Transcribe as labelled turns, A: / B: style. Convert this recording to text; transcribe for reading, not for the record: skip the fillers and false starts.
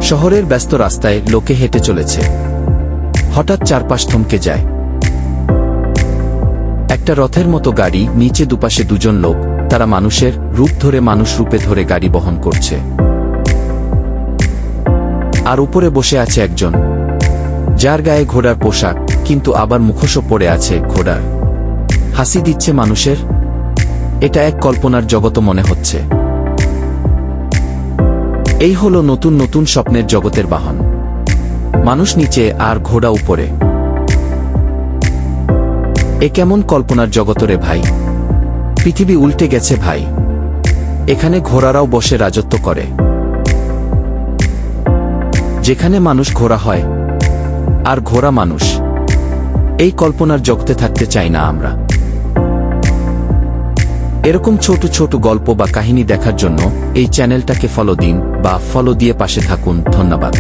A: শহরের ব্যস্ত রাস্তায় লোকে হেঁটে চলেছে। হঠাৎ চারপাশ থমকে যায়। একটা রথের মতো গাড়ি, নিচে দুপাশে দুজন লোক, তারা মানুষের রূপ ধরে, মানুষ রূপে ধরে গাড়ি বহন করছে। আর উপরে বসে আছে একজন, যার গায়ে ঘোড়ার পোশাক, কিন্তু আবার মুখোশও পড়ে আছে ঘোড়ার। হাসি দিচ্ছে মানুষের। এটা এক কল্পনার জগৎ মনে হচ্ছে। এই হলো নতুন নতুন স্বপ্নের জগতের বাহন। মানুষ নিচে আর ঘোড়া উপরে। এ কেমন কল্পনার জগৎ রে ভাই! পৃথিবী উল্টে গেছে ভাই। এখানে ঘোড়ারাও বসে রাজত্ব করে। যেখানে মানুষ ঘোড়া হয় আর ঘোড়া মানুষ। এই কল্পনার জগতে থাকতে চাই না আমরা। এরকম ছোট ছোট গল্প বা কাহিনী দেখার জন্য এই চ্যানেলটাকে ফলো দিন বা ফলো দিয়ে পাশে থাকুন। ধন্যবাদ।